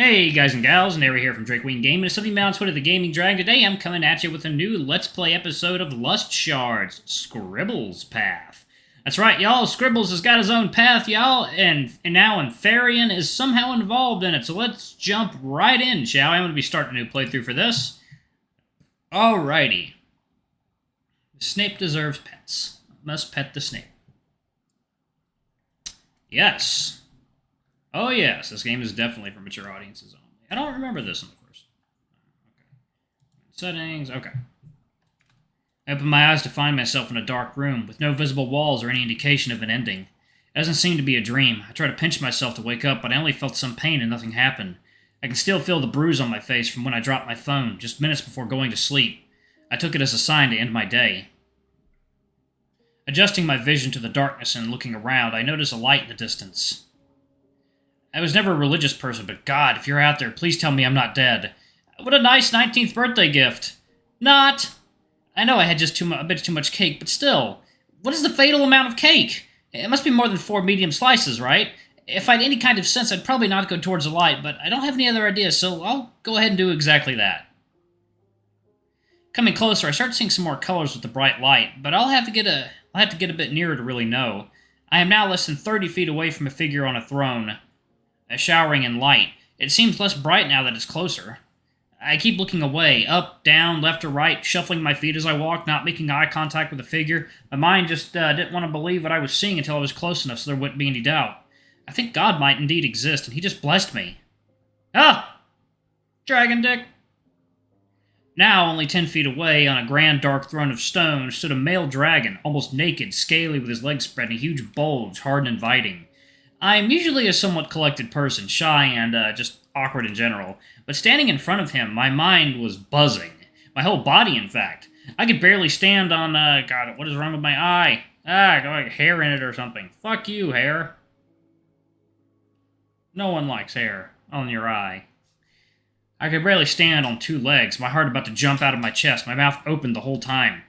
Hey guys and gals, Nary here from Drake Wing Gaming. It's something on Twitter, the Gaming Drag. Today I'm coming at you with a new Let's Play episode of Lust Shards, Scribbles Path. That's right, y'all. Scribbles has got his own path, y'all, and now Antharian is somehow involved in it. So let's jump right in, shall we? I'm going to be starting a new playthrough for this. Alrighty. The Snape deserves pets. Must pet the Snape. Yes. Oh yes, this game is definitely for mature audiences only. I don't remember this in the first. Okay. Settings, okay. I open my eyes to find myself in a dark room, with no visible walls or any indication of an ending. It doesn't seem to be a dream. I try to pinch myself to wake up, but I only felt some pain and nothing happened. I can still feel the bruise on my face from when I dropped my phone, just minutes before going to sleep. I took it as a sign to end my day. Adjusting my vision to the darkness and looking around, I notice a light in the distance. I was never a religious person, but God, if you're out there, please tell me I'm not dead. What a nice 19th birthday gift. Not. I know I had just a bit too much cake, but still. What is the fatal amount of cake? It must be more than 4 medium slices, right? If I had any kind of sense, I'd probably not go towards the light, but I don't have any other ideas, so I'll go ahead and do exactly that. Coming closer, I start seeing some more colors with the bright light, but I'll have to get a bit nearer to really know. I am now less than 30 feet away from a figure on a throne, showering in light. It seems less bright now that it's closer. I keep looking away, up, down, left or right, shuffling my feet as I walk, not making eye contact with the figure. My mind just didn't want to believe what I was seeing until I was close enough so there wouldn't be any doubt. I think God might indeed exist, and he just blessed me. Ah! Dragon dick! Now, only 10 feet away, on a grand dark throne of stone, stood a male dragon, almost naked, scaly with his legs spread, and a huge bulge, hard and inviting. I am usually a somewhat collected person, shy and just awkward in general, but standing in front of him, my mind was buzzing. My whole body, in fact. I could barely stand on, God, what is wrong with my eye? I got like hair in it or something. Fuck you, hair. No one likes hair on your eye. I could barely stand on 2 legs, my heart about to jump out of my chest, my mouth open the whole time.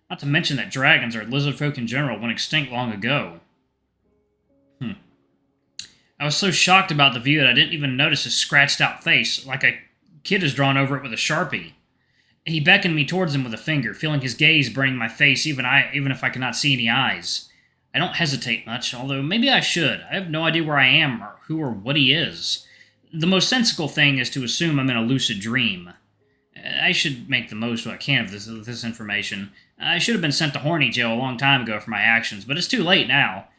Not to mention that dragons, or lizard folk in general, went extinct long ago. I was so shocked about the view that I didn't even notice his scratched-out face, like a kid has drawn over it with a Sharpie. He beckoned me towards him with a finger, feeling his gaze burning my face even if I cannot see any eyes. I don't hesitate much, although maybe I should. I have no idea where I am, or who or what he is. The most sensible thing is to assume I'm in a lucid dream. I should make the most I can of this information. I should have been sent to horny jail a long time ago for my actions, but it's too late now.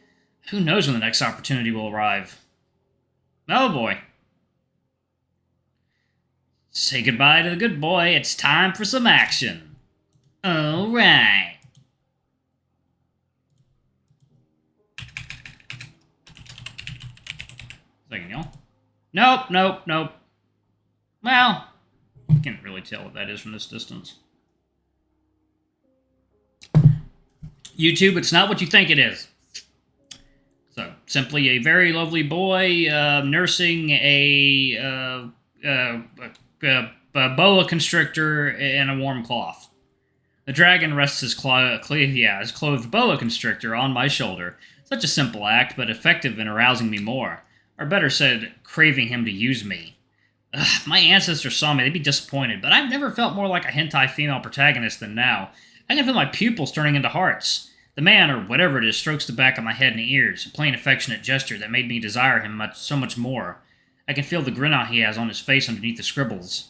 Who knows when the next opportunity will arrive? Oh boy. Say goodbye to the good boy. It's time for some action. Alright. Second, y'all. Nope. Well, I can't really tell what that is from this distance. YouTube, it's not what you think it is. So, simply a very lovely boy nursing a boa constrictor in a warm cloth. The dragon rests his clothed boa constrictor on my shoulder. Such a simple act, but effective in arousing me more. Or better said, craving him to use me. If my ancestors saw me, they'd be disappointed, but I've never felt more like a hentai female protagonist than now. I can feel my pupils turning into hearts. The man, or whatever it is, strokes the back of my head and ears, a plain affectionate gesture that made me desire him so much more. I can feel the grin he has on his face underneath the scribbles.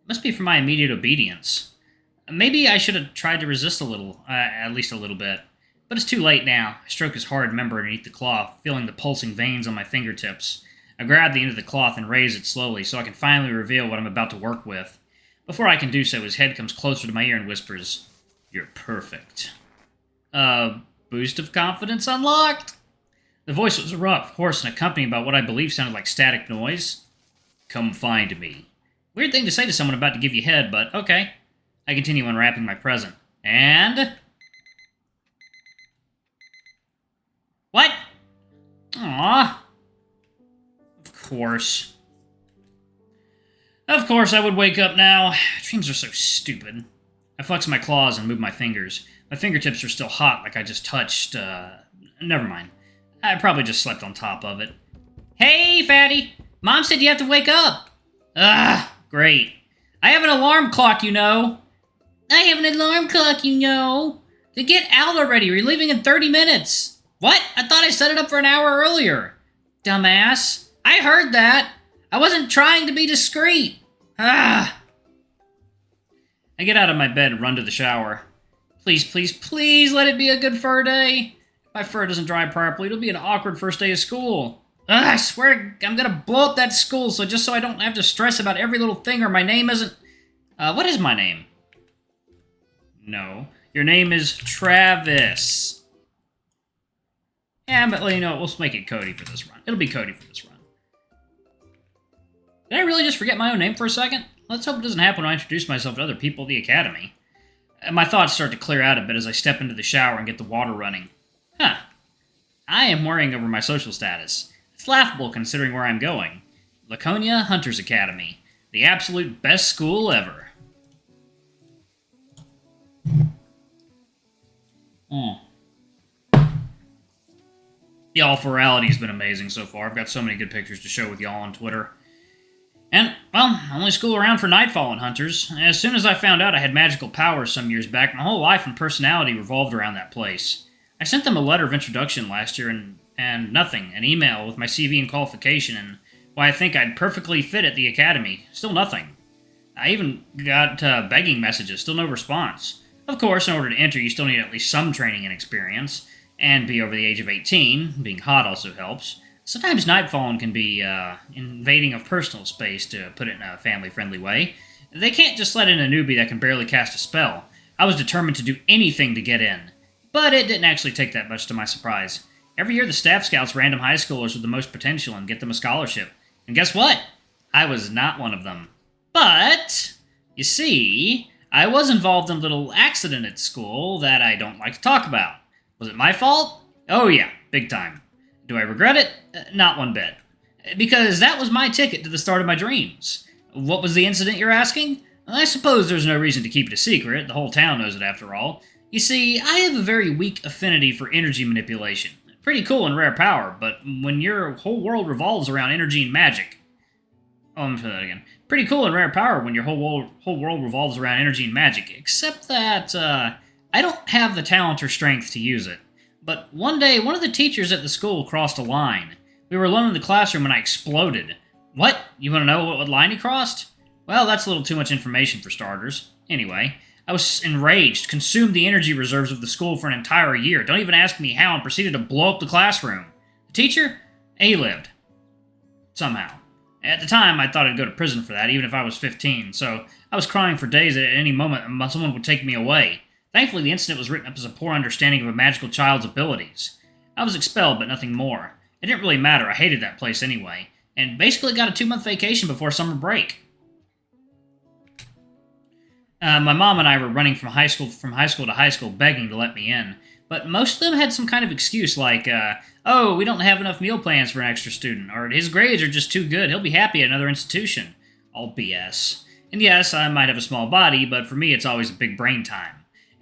It must be for my immediate obedience. Maybe I should have tried to resist a little, at least a little bit. But it's too late now. I stroke his hard member underneath the cloth, feeling the pulsing veins on my fingertips. I grab the end of the cloth and raise it slowly so I can finally reveal what I'm about to work with. Before I can do so, his head comes closer to my ear and whispers, "You're perfect." Boost of confidence unlocked. The voice was rough, hoarse, and accompanied by what I believe sounded like static noise. "Come find me." Weird thing to say to someone about to give you head, but okay. I continue unwrapping my present. And... what? Aww. Of course. Of course I would wake up now. Dreams are so stupid. I flex my claws and move my fingers. My fingertips are still hot, like I just touched, never mind. I probably just slept on top of it. "Hey, fatty! Mom said you have to wake up. Ah, great. I have an alarm clock, you know. I have an alarm clock, you know. To get out already, we're leaving in 30 minutes. What? I thought I set it up for an hour earlier. Dumbass. I heard that. I wasn't trying to be discreet. Ah. I get out of my bed and run to the shower. Please, please, please let it be a good fur day. If my fur doesn't dry properly, it'll be an awkward first day of school. I swear I'm gonna blow up that school just so I don't have to stress about every little thing or my name isn't... what is my name? No. Your name is Travis. Yeah, but you know what? We'll make it Cody for this run. It'll be Cody for this run. Did I really just forget my own name for a second? Let's hope it doesn't happen when I introduce myself to other people at the academy. My thoughts start to clear out a bit as I step into the shower and get the water running. Huh. I am worrying over my social status. It's laughable considering where I'm going. Laconia Hunters Academy. The absolute best school ever. Y'all, virality has been amazing so far. I've got so many good pictures to share with y'all on Twitter. And, well, only school around for Nightfall and Hunters. As soon as I found out I had magical powers some years back, my whole life and personality revolved around that place. I sent them a letter of introduction last year and nothing, an email with my CV and qualification, and why I think I'd perfectly fit at the academy. Still nothing. I even got begging messages, still no response. Of course, in order to enter, you still need at least some training and experience, and be over the age of 18. Being hot also helps. Sometimes Nightfallen can be invading of personal space, to put it in a family-friendly way. They can't just let in a newbie that can barely cast a spell. I was determined to do anything to get in. But it didn't actually take that much to my surprise. Every year the staff scouts random high schoolers with the most potential and get them a scholarship. And guess what? I was not one of them. But, you see, I was involved in a little accident at school that I don't like to talk about. Was it my fault? Oh yeah, big time. Do I regret it? Not one bit. Because that was my ticket to the start of my dreams. What was the incident, you're asking? I suppose there's no reason to keep it a secret. The whole town knows it after all. You see, I have a very weak affinity for energy manipulation. Pretty cool and rare power, but when your whole world revolves around energy and magic... Oh, I'm going to say that again. Pretty cool and rare power when your whole world revolves around energy and magic, except that, I don't have the talent or strength to use it. But one day, one of the teachers at the school crossed a line. We were alone in the classroom and I exploded. What? You want to know what line he crossed? Well, that's a little too much information for starters. Anyway, I was enraged, consumed the energy reserves of the school for an entire year. Don't even ask me how, and proceeded to blow up the classroom. The teacher? He lived. Somehow. At the time, I thought I'd go to prison for that, even if I was 15, so I was crying for days that at any moment someone would take me away. Thankfully, the incident was written up as a poor understanding of a magical child's abilities. I was expelled, but nothing more. It didn't really matter, I hated that place anyway, and basically got a 2-month vacation before summer break. My mom and I were running from high school to high school begging to let me in, but most of them had some kind of excuse like, oh, we don't have enough meal plans for an extra student, or his grades are just too good, he'll be happy at another institution. All BS. And yes, I might have a small body, but for me it's always a big brain time.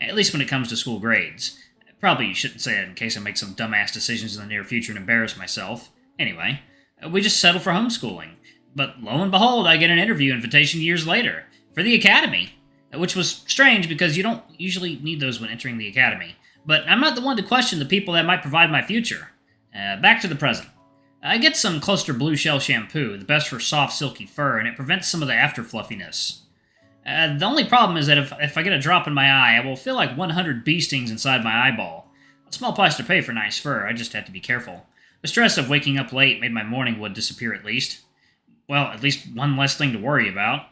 At least when it comes to school grades. Probably shouldn't say it in case I make some dumbass decisions in the near future and embarrass myself. Anyway, we just settled for homeschooling. But lo and behold, I get an interview invitation years later for the academy. Which was strange because you don't usually need those when entering the academy. But I'm not the one to question the people that might provide my future. Back to the present. I get some Cluster Blue Shell shampoo, the best for soft, silky fur, and it prevents some of the after fluffiness. The only problem is that if I get a drop in my eye, I will feel like 100 bee stings inside my eyeball. A small price to pay for nice fur, I just have to be careful. The stress of waking up late made my morning wood disappear at least. Well, at least one less thing to worry about.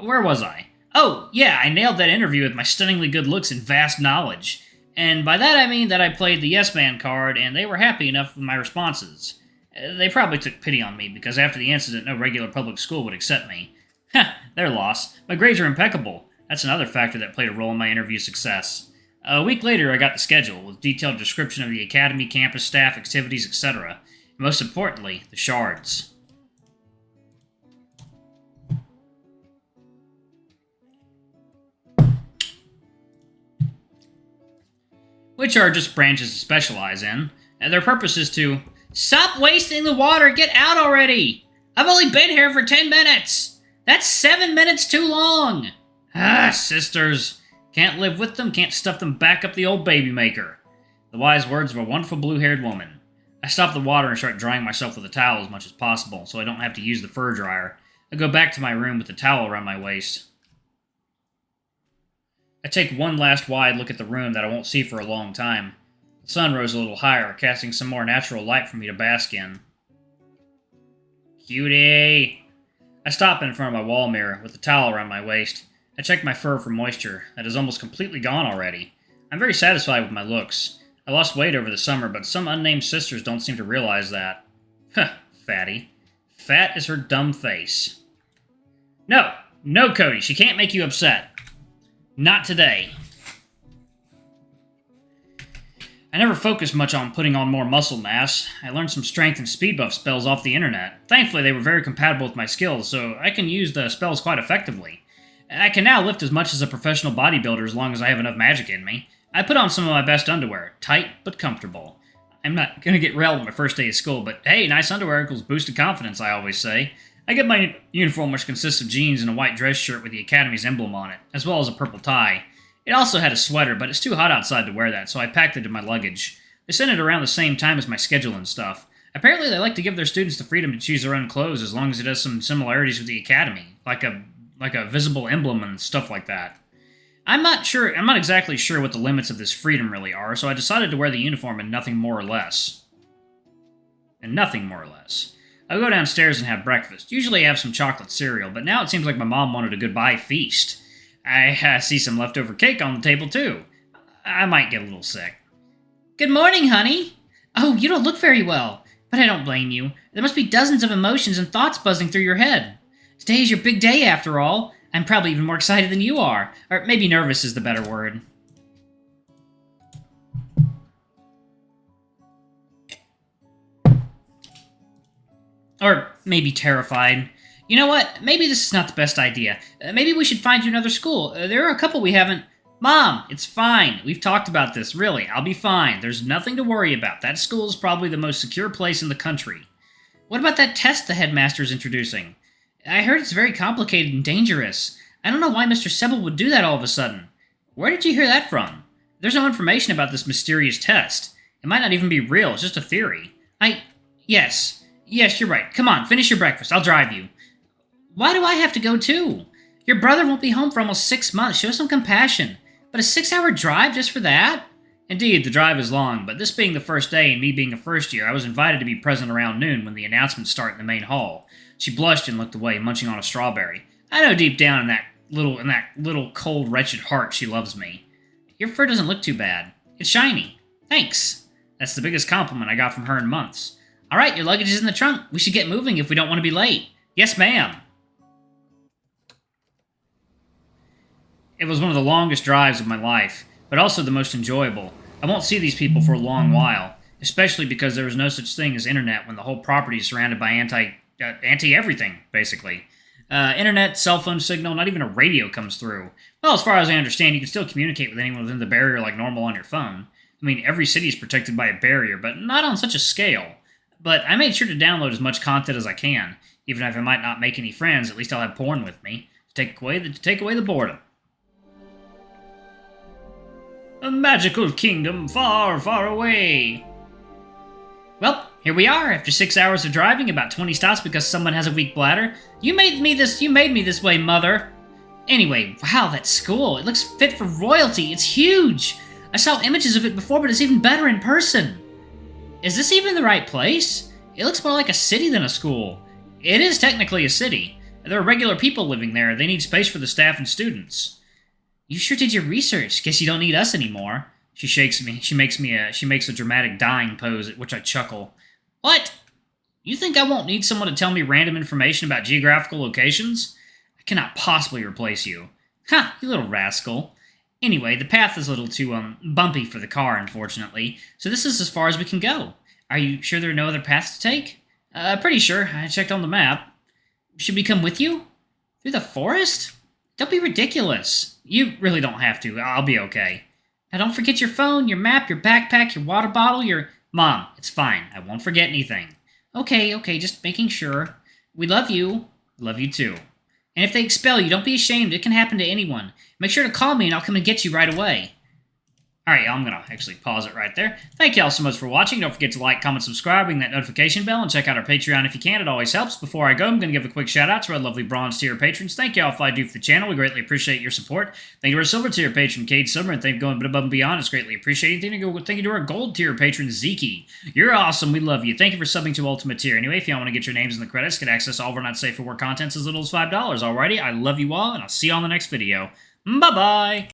Where was I? Oh, yeah, I nailed that interview with my stunningly good looks and vast knowledge. And by that I mean that I played the yes man card, and they were happy enough with my responses. They probably took pity on me, because after the incident no regular public school would accept me. Heh, their loss. My grades are impeccable. That's another factor that played a role in my interview success. A week later I got the schedule, with detailed description of the academy, campus staff, activities, etc. And most importantly, the Shards. Which are just branches to specialize in, and their purpose is to stop wasting the water, get out already! I've only been here for 10 minutes! That's 7 minutes too long! Ah, sisters. Can't live with them, can't stuff them back up the old baby maker. The wise words of a wonderful blue-haired woman. I stop the water and start drying myself with a towel as much as possible, so I don't have to use the fur dryer. I go back to my room with the towel around my waist. I take one last wide look at the room that I won't see for a long time. The sun rose a little higher, casting some more natural light for me to bask in. Cutie! I stop in front of my wall mirror with the towel around my waist. I check my fur for moisture. That is almost completely gone already. I'm very satisfied with my looks. I lost weight over the summer, but some unnamed sisters don't seem to realize that. Huh, fatty. Fat is her dumb face. No! No, Cody, she can't make you upset. Not today. I never focused much on putting on more muscle mass. I learned some strength and speed buff spells off the internet. Thankfully, they were very compatible with my skills, so I can use the spells quite effectively. I can now lift as much as a professional bodybuilder as long as I have enough magic in me. I put on some of my best underwear, tight but comfortable. I'm not going to get railed on my first day of school, but hey, nice underwear equals boosted confidence, I always say. I get my uniform, which consists of jeans and a white dress shirt with the Academy's emblem on it, as well as a purple tie. It also had a sweater, but it's too hot outside to wear that, so I packed it in my luggage. They sent it around the same time as my schedule and stuff. Apparently they like to give their students the freedom to choose their own clothes as long as it has some similarities with the Academy, like a visible emblem and stuff like that. I'm not exactly sure what the limits of this freedom really are, so I decided to wear the uniform and nothing more or less. I go downstairs and have breakfast. Usually I have some chocolate cereal, but now it seems like my mom wanted a goodbye feast. I see some leftover cake on the table, too. I might get a little sick. Good morning, honey. Oh, you don't look very well, but I don't blame you. There must be dozens of emotions and thoughts buzzing through your head. Today is your big day, after all. I'm probably even more excited than you are. Or maybe nervous is the better word. Or maybe terrified. You know what? Maybe this is not the best idea. Maybe we should find you another school. There are a couple we haven't... Mom, it's fine. We've talked about this, really. I'll be fine. There's nothing to worry about. That school is probably the most secure place in the country. What about that test the headmaster's introducing? I heard it's very complicated and dangerous. I don't know why Mr. Scribble would do that all of a sudden. Where did you hear that from? There's no information about this mysterious test. It might not even be real. It's just a theory. Yes, you're right. Come on, finish your breakfast. I'll drive you. Why do I have to go too? Your brother won't be home for almost 6 months. Show some compassion. But a 6-hour drive just for that? Indeed, the drive is long, but this being the first day and me being a first year, I was invited to be present around noon when the announcements start in the main hall. She blushed and looked away, munching on a strawberry. I know deep down in that little cold, wretched heart she loves me. Your fur doesn't look too bad. It's shiny. Thanks. That's the biggest compliment I got from her in months. All right, your luggage is in the trunk. We should get moving if we don't want to be late. Yes, ma'am. It was one of the longest drives of my life, but also the most enjoyable. I won't see these people for a long while, especially because there was no such thing as internet when the whole property is surrounded by anti-everything, basically. Internet, cell phone signal, not even a radio comes through. Well, as far as I understand, you can still communicate with anyone within the barrier like normal on your phone. I mean, every city is protected by a barrier, but not on such a scale. But I made sure to download as much content as I can. Even if I might not make any friends, at least I'll have porn with me to take away the boredom. A magical kingdom far, far away. Well, here we are, after 6 hours of driving, about 20 stops because someone has a weak bladder. You made me this way, Mother. Anyway, wow, that school. It looks fit for royalty. It's huge. I saw images of it before, but it's even better in person. Is this even the right place? It looks more like a city than a school. It is technically a city. There are regular people living there. They need space for the staff and students. You sure did your research. Guess you don't need us anymore. She shakes me. She makes a dramatic dying pose, at which I chuckle. What? You think I won't need someone to tell me random information about geographical locations? I cannot possibly replace you. Ha, you little rascal. Anyway, the path is a little too, bumpy for the car, unfortunately, so this is as far as we can go. Are you sure there are no other paths to take? Pretty sure. I checked on the map. Should we come with you? Through the forest? Don't be ridiculous. You really don't have to. I'll be okay. Now don't forget your phone, your map, your backpack, your water bottle, your... Mom, it's fine. I won't forget anything. Okay, just making sure. We love you. Love you too. And if they expel you, don't be ashamed. It can happen to anyone. Make sure to call me and I'll come and get you right away. Alright, y'all, I'm going to actually pause it right there. Thank y'all so much for watching. Don't forget to like, comment, subscribe, ring that notification bell, and check out our Patreon if you can. It always helps. Before I go, I'm going to give a quick shout-out to our lovely bronze tier patrons. Thank y'all if I do for the channel. We greatly appreciate your support. Thank you to our silver tier patron, Kate Silver, and thank you for going above and beyond. It's greatly appreciated. Thank you to our gold tier patron, Zeke. You're awesome. We love you. Thank you for subbing to Ultimate Tier. Anyway, if y'all want to get your names in the credits, get access to all of our not safe for work contents as little as $5. Alrighty, I love you all, and I'll see you on the next video. Bye-bye!